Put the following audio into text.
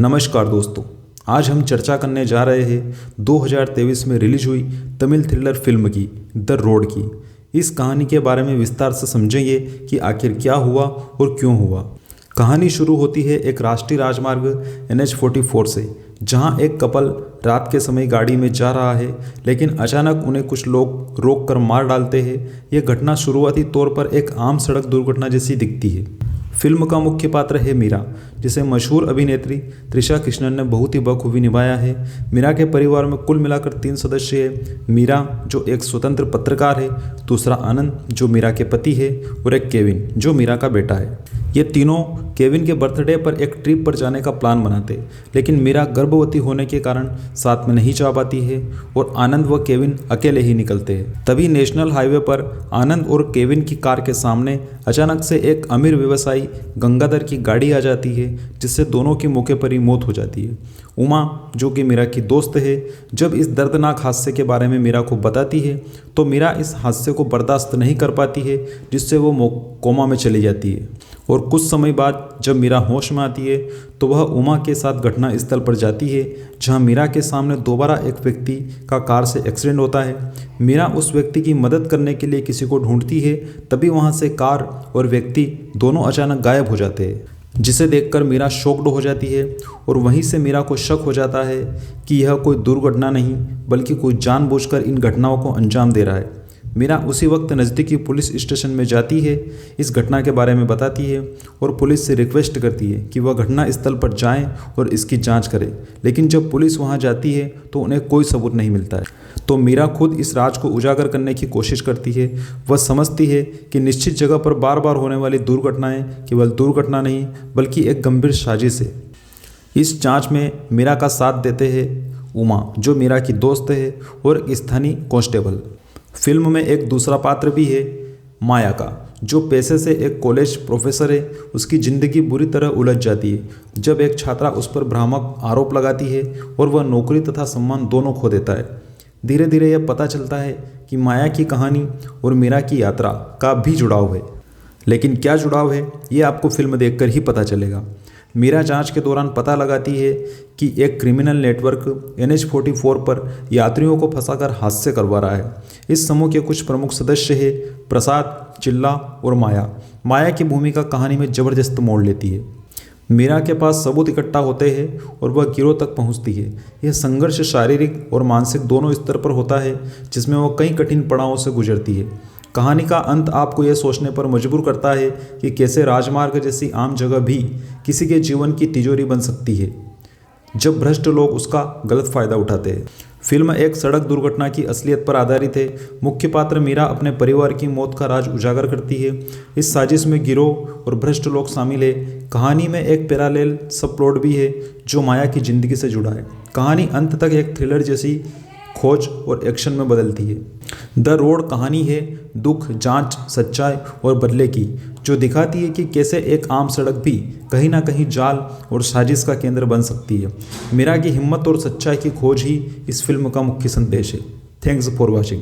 नमस्कार दोस्तों, आज हम चर्चा करने जा रहे हैं 2023 में रिलीज हुई तमिल थ्रिलर फिल्म की द रोड की। इस कहानी के बारे में विस्तार से समझेंगे कि आखिर क्या हुआ और क्यों हुआ। कहानी शुरू होती है एक राष्ट्रीय राजमार्ग NH-44 से, जहां एक कपल रात के समय गाड़ी में जा रहा है, लेकिन अचानक उन्हें कुछ लोग रोक कर मार डालते हैं। यह घटना शुरुआती तौर पर एक आम सड़क दुर्घटना जैसी दिखती है। फिल्म का मुख्य पात्र है मीरा, जिसे मशहूर अभिनेत्री त्रिशा कृष्णन ने बहुत ही बखूबी निभाया है। मीरा के परिवार में कुल मिलाकर 3 सदस्य हैं। मीरा जो एक स्वतंत्र पत्रकार है, दूसरा आनंद जो मीरा के पति है, और एक केविन जो मीरा का बेटा है। ये तीनों केविन के बर्थडे पर एक ट्रिप पर जाने का प्लान बनाते, लेकिन मीरा गर्भवती होने के कारण साथ में नहीं जा पाती है और आनंद व केविन अकेले ही निकलते हैं। तभी नेशनल हाईवे पर आनंद और केविन की कार के सामने अचानक से एक अमीर व्यवसायी गंगाधर की गाड़ी आ जाती है, जिससे दोनों की मौके पर ही मौत हो जाती है। उमा जो कि मीरा की दोस्त है, जब इस दर्दनाक हादसे के बारे में मीरा को बताती है तो मीरा इस हादसे को बर्दाश्त नहीं कर पाती है, जिससे वो कोमा में चली जाती है। और कुछ समय बाद जब मीरा होश में आती है तो वह उमा के साथ घटना स्थल पर जाती है, जहां मीरा के सामने दोबारा एक व्यक्ति का कार से एक्सीडेंट होता है। मीरा उस व्यक्ति की मदद करने के लिए किसी को ढूंढती है, तभी वहां से कार और व्यक्ति दोनों अचानक गायब हो जाते हैं, जिसे देखकर मीरा शॉक्ड हो जाती है। और वहीं से मीरा को शक हो जाता है कि यह कोई दुर्घटना नहीं बल्कि कोई जानबूझकर इन घटनाओं को अंजाम दे रहा है। मीरा उसी वक्त नज़दीकी पुलिस स्टेशन में जाती है, इस घटना के बारे में बताती है और पुलिस से रिक्वेस्ट करती है कि वह घटना स्थल पर जाएं और इसकी जांच करें। लेकिन जब पुलिस वहां जाती है तो उन्हें कोई सबूत नहीं मिलता है। तो मीरा खुद इस राज को उजागर करने की कोशिश करती है। वह समझती है कि निश्चित जगह पर बार बार होने वाली दुर्घटनाएं केवल दुर्घटना नहीं बल्कि एक गंभीर साजिश है। इस जाँच में मीरा का साथ देते हैं उमा, जो मीरा की दोस्त है, और एक स्थानीय कांस्टेबल। फिल्म में एक दूसरा पात्र भी है माया का, जो पेशे से एक कॉलेज प्रोफेसर है। उसकी ज़िंदगी बुरी तरह उलझ जाती है जब एक छात्रा उस पर भ्रामक आरोप लगाती है और वह नौकरी तथा सम्मान दोनों खो देता है। धीरे धीरे यह पता चलता है कि माया की कहानी और मीरा की यात्रा का भी जुड़ाव है, लेकिन क्या जुड़ाव है ये आपको फिल्म देखकर ही पता चलेगा। मीरा जांच के दौरान पता लगाती है कि एक क्रिमिनल नेटवर्क NH-44 पर यात्रियों को फंसाकर हादसे करवा रहा है। इस समूह के कुछ प्रमुख सदस्य हैं प्रसाद, चिल्ला और माया। माया की भूमिका कहानी में ज़बरदस्त मोड़ लेती है। मीरा के पास सबूत इकट्ठा होते हैं और वह गिरोह तक पहुंचती है। यह संघर्ष शारीरिक और मानसिक दोनों स्तर पर होता है, जिसमें वह कई कठिन पड़ावों से गुजरती है। कहानी का अंत आपको यह सोचने पर मजबूर करता है कि कैसे राजमार्ग जैसी आम जगह भी किसी के जीवन की तिजोरी बन सकती है, जब भ्रष्ट लोग उसका गलत फ़ायदा उठाते हैं। फिल्म एक सड़क दुर्घटना की असलियत पर आधारित है। मुख्य पात्र मीरा अपने परिवार की मौत का राज उजागर करती है। इस साजिश में गिरोह और भ्रष्ट लोग शामिल है। कहानी में एक पैरेलल सब प्लॉट भी है जो माया की ज़िंदगी से जुड़ा है। कहानी अंत तक एक थ्रिलर जैसी खोज और एक्शन में बदलती है। द रोड कहानी है दुख, जांच, सच्चाई और बदले की, जो दिखाती है कि कैसे एक आम सड़क भी कहीं ना कहीं जाल और साजिश का केंद्र बन सकती है। मीरा की हिम्मत और सच्चाई की खोज ही इस फिल्म का मुख्य संदेश है। Thanks for watching.